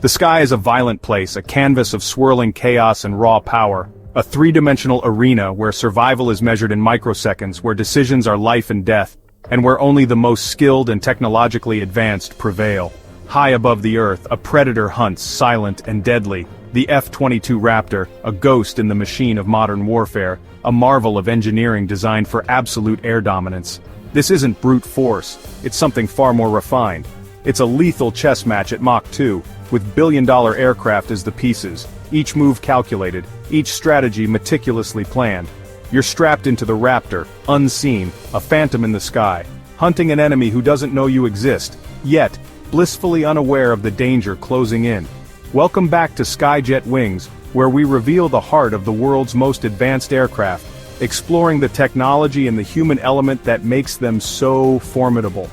The sky is a violent place, a canvas of swirling chaos and raw power. A three-dimensional arena where survival is measured in microseconds, where decisions are life and death, and where only the most skilled and technologically advanced prevail. High above the earth, a predator hunts, silent and deadly. The F-22 Raptor, a ghost in the machine of modern warfare, a marvel of engineering designed for absolute air dominance. This isn't brute force, it's something far more refined. It's a lethal chess match at Mach 2, with billion-dollar aircraft as the pieces, each move calculated, each strategy meticulously planned. You're strapped into the Raptor, unseen, a phantom in the sky, hunting an enemy who doesn't know you exist, yet, blissfully unaware of the danger closing in. Welcome back to Skyjet Wings, where we reveal the heart of the world's most advanced aircraft, exploring the technology and the human element that makes them so formidable.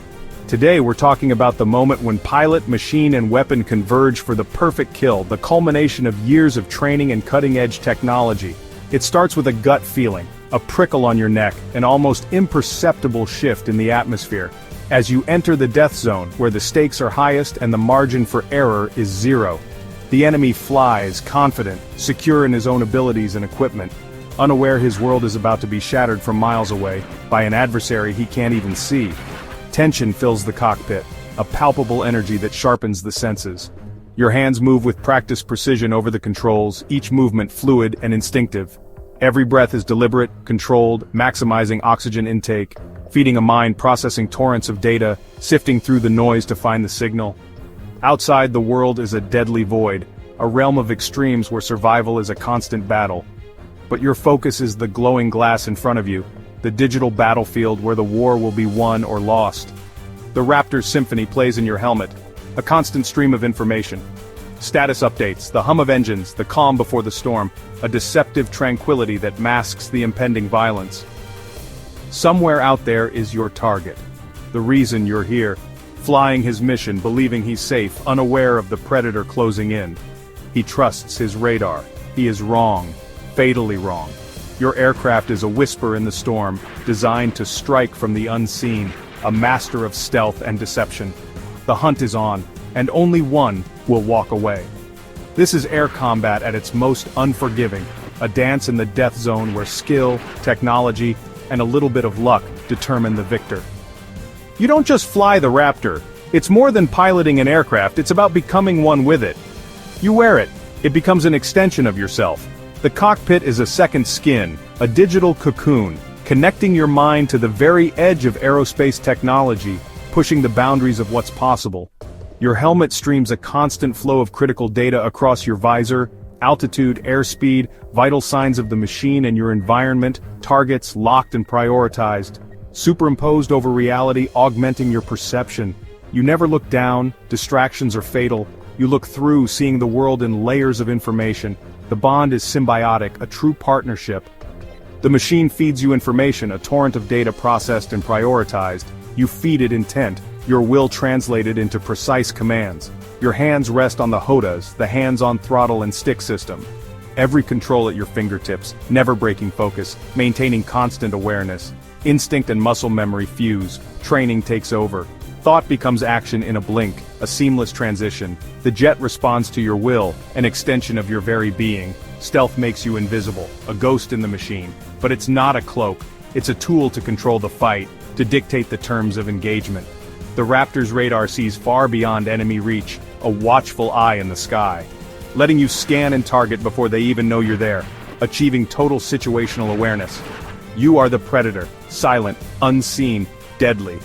Today we're talking about the moment when pilot, machine and weapon converge for the perfect kill, the culmination of years of training and cutting-edge technology. It starts with a gut feeling, a prickle on your neck, an almost imperceptible shift in the atmosphere. As you enter the death zone, where the stakes are highest and the margin for error is zero. The enemy flies, confident, secure in his own abilities and equipment, unaware his world is about to be shattered from miles away, by an adversary he can't even see. Tension fills the cockpit, a palpable energy that sharpens the senses. Your hands move with practiced precision over the controls, each movement fluid and instinctive. Every breath is deliberate, controlled, maximizing oxygen intake, feeding a mind processing torrents of data, sifting through the noise to find the signal. Outside, the world is a deadly void, a realm of extremes where survival is a constant battle. But your focus is the glowing glass in front of you, the digital battlefield where the war will be won or lost. The Raptor's symphony plays in your helmet, a constant stream of information. Status updates, the hum of engines, the calm before the storm, a deceptive tranquility that masks the impending violence. Somewhere out there is your target. The reason you're here, flying his mission, believing he's safe, unaware of the predator closing in. He trusts his radar. He is wrong, fatally wrong. Your aircraft is a whisper in the storm, designed to strike from the unseen, a master of stealth and deception. The hunt is on, and only one will walk away. This is air combat at its most unforgiving, a dance in the death zone where skill, technology, and a little bit of luck determine the victor. You don't just fly the Raptor. It's more than piloting an aircraft, it's about becoming one with it. You wear it. It becomes an extension of yourself. The cockpit is a second skin, a digital cocoon, connecting your mind to the very edge of aerospace technology, pushing the boundaries of what's possible. Your helmet streams a constant flow of critical data across your visor, altitude, airspeed, vital signs of the machine and your environment, targets locked and prioritized, superimposed over reality, augmenting your perception. You never look down, distractions are fatal. You look through, seeing the world in layers of information. The bond is symbiotic, a true partnership. The machine feeds you information, a torrent of data processed and prioritized. You feed it intent, your will translated into precise commands. Your hands rest on the HOTAs, the hands-on throttle and stick system. Every control at your fingertips, never breaking focus, maintaining constant awareness. Instinct and muscle memory fuse, training takes over. Thought becomes action in a blink, a seamless transition. The jet responds to your will, an extension of your very being. Stealth makes you invisible, a ghost in the machine. But it's not a cloak, it's a tool to control the fight, to dictate the terms of engagement. The Raptor's radar sees far beyond enemy reach, a watchful eye in the sky, letting you scan and target before they even know you're there, achieving total situational awareness. You are the predator, silent, unseen, deadly.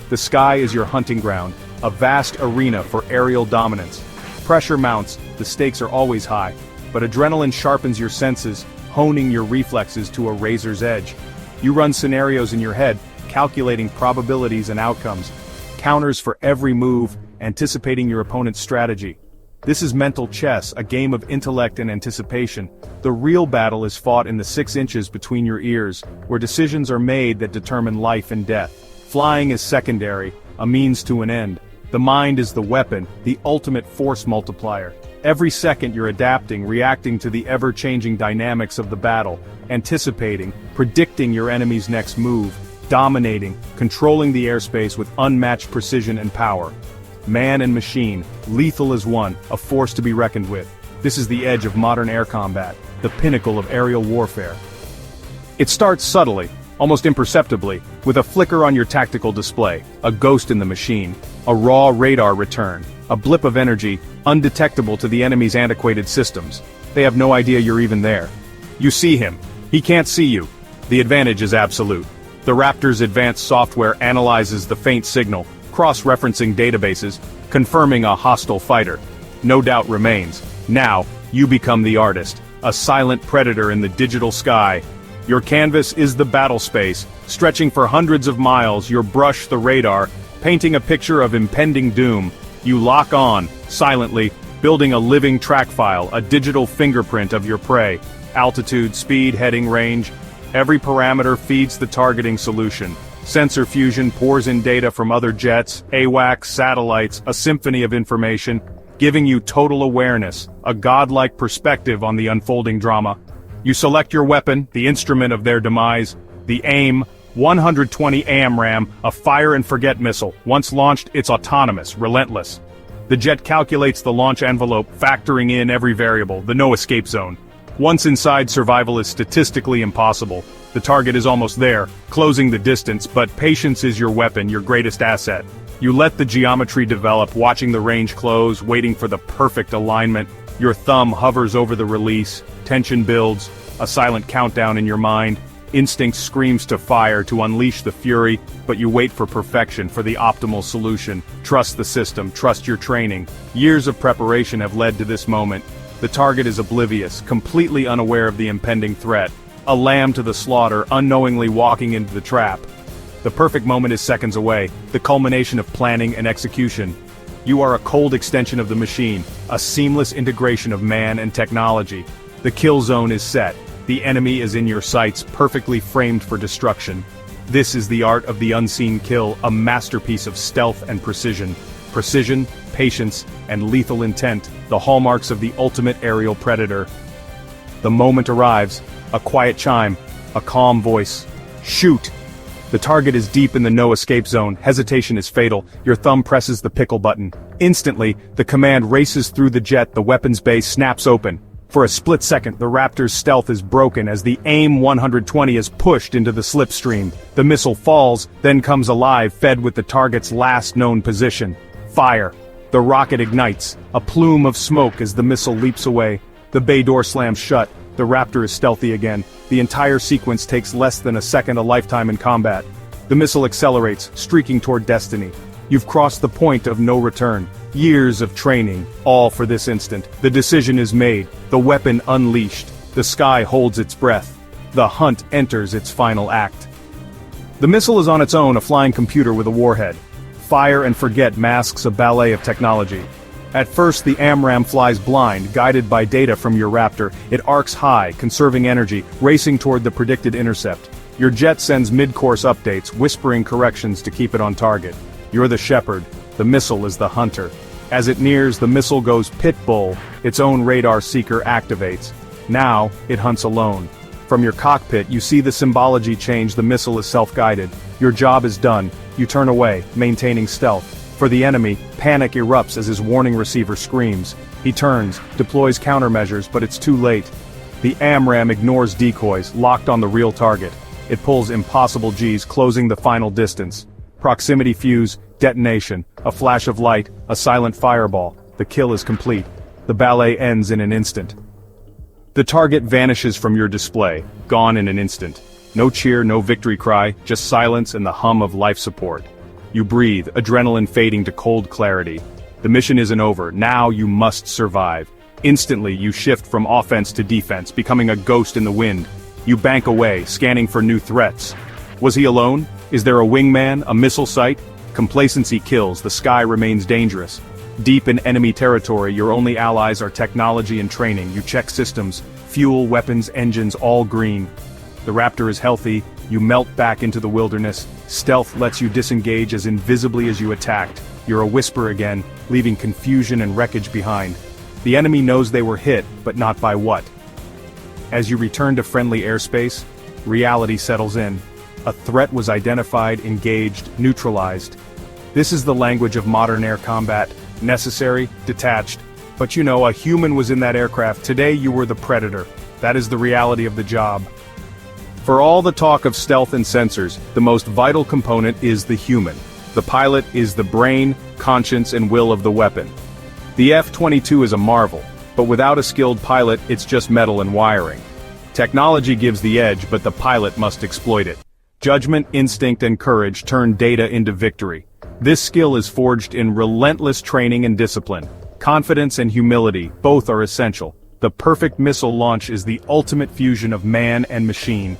The sky is your hunting ground, a vast arena for aerial dominance. Pressure mounts, the stakes are always high, but adrenaline sharpens your senses, honing your reflexes to a razor's edge. You run scenarios in your head, calculating probabilities and outcomes, counters for every move, anticipating your opponent's strategy. This is mental chess, a game of intellect and anticipation. The real battle is fought in the 6 inches between your ears, where decisions are made that determine life and death. Flying is secondary, a means to an end. The mind is the weapon, the ultimate force multiplier. Every second you're adapting, reacting to the ever-changing dynamics of the battle, anticipating, predicting your enemy's next move, dominating, controlling the airspace with unmatched precision and power. Man and machine, lethal as one, a force to be reckoned with. This is the edge of modern air combat, the pinnacle of aerial warfare. It starts subtly, almost imperceptibly, with a flicker on your tactical display, a ghost in the machine, a raw radar return, a blip of energy, undetectable to the enemy's antiquated systems. They have no idea you're even there. You see him. He can't see you. The advantage is absolute. The Raptor's advanced software analyzes the faint signal, cross-referencing databases, confirming a hostile fighter. No doubt remains. Now, you become the artist, a silent predator in the digital sky. Your canvas is the battle space, stretching for hundreds of miles, your brush the radar, painting a picture of impending doom. You lock on, silently, building a living track file, a digital fingerprint of your prey. Altitude, speed, heading, range. Every parameter feeds the targeting solution. Sensor fusion pours in data from other jets, AWACS, satellites, a symphony of information, giving you total awareness, a godlike perspective on the unfolding drama. You select your weapon, the instrument of their demise, the AIM, 120 AMRAAM, a fire-and-forget missile. Once launched, it's autonomous, relentless. The jet calculates the launch envelope, factoring in every variable, the no-escape zone. Once inside, survival is statistically impossible. The target is almost there, closing the distance, but patience is your weapon, your greatest asset. You let the geometry develop, watching the range close, waiting for the perfect alignment. Your thumb hovers over the release, tension builds, a silent countdown in your mind. Instinct screams to fire, to unleash the fury, but you wait for perfection, for the optimal solution. Trust the system, trust your training. Years of preparation have led to this moment. The target is oblivious, completely unaware of the impending threat. A lamb to the slaughter, unknowingly walking into the trap. The perfect moment is seconds away, the culmination of planning and execution. You are a cold extension of the machine, a seamless integration of man and technology. The kill zone is set. The enemy is in your sights, perfectly framed for destruction. This is the art of the unseen kill, a masterpiece of stealth and precision. Precision, patience, and lethal intent, the hallmarks of the ultimate aerial predator. The moment arrives, a quiet chime, a calm voice. Shoot! The target is deep in the no-escape zone, hesitation is fatal, your thumb presses the pickle button. Instantly, the command races through the jet, the weapons bay snaps open. For a split second, the Raptor's stealth is broken as the AIM 120 is pushed into the slipstream. The missile falls, then comes alive, fed with the target's last known position. Fire. The rocket ignites, a plume of smoke as the missile leaps away. The bay door slams shut. The Raptor is stealthy again. The entire sequence takes less than a second, a lifetime in combat. The missile accelerates, streaking toward destiny. You've crossed the point of no return. Years of training, all for this instant. The decision is made, the weapon unleashed. The sky holds its breath. The hunt enters its final act. The missile is on its own, a flying computer with a warhead. Fire and forget masks a ballet of technology. At first, the AMRAAM flies blind, guided by data from your Raptor. It arcs high, conserving energy, racing toward the predicted intercept. Your jet sends mid-course updates, whispering corrections to keep it on target. You're the shepherd. The missile is the hunter. As it nears, the missile goes pit bull. Its own radar seeker activates. Now, it hunts alone. From your cockpit, you see the symbology change. The missile is self-guided. Your job is done. You turn away, maintaining stealth. For the enemy, panic erupts as his warning receiver screams. He turns, deploys countermeasures, but it's too late. The AMRAAM ignores decoys, locked on the real target. It pulls impossible Gs, closing the final distance. Proximity fuse, detonation, a flash of light, a silent fireball. The kill is complete. The ballet ends in an instant. The target vanishes from your display, gone in an instant. No cheer, no victory cry, just silence and the hum of life support. You breathe, adrenaline fading to cold clarity. The mission isn't over, now you must survive. Instantly, you shift from offense to defense, becoming a ghost in the wind. You bank away, scanning for new threats. Was he alone? Is there a wingman, a missile site? Complacency kills, the sky remains dangerous. Deep in enemy territory, your only allies are technology and training. You check systems, fuel, weapons, engines, all green. The Raptor is healthy, you melt back into the wilderness. Stealth lets you disengage as invisibly as you attacked. You're a whisper again, leaving confusion and wreckage behind. The enemy knows they were hit, but not by what. As you return to friendly airspace, reality settles in. A threat was identified, engaged, neutralized. This is the language of modern air combat, necessary, detached. But you know, a human was in that aircraft. Today you were the predator. That is the reality of the job. For all the talk of stealth and sensors, the most vital component is the human. The pilot is the brain, conscience, and will of the weapon. The F-22 is a marvel, but without a skilled pilot, it's just metal and wiring. Technology gives the edge, but the pilot must exploit it. Judgment, instinct, and courage turn data into victory. This skill is forged in relentless training and discipline. Confidence and humility, both are essential. The perfect missile launch is the ultimate fusion of man and machine.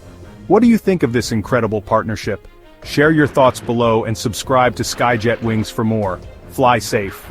What do you think of this incredible partnership? Share your thoughts below and subscribe to Skyjet Wings for more. Fly safe.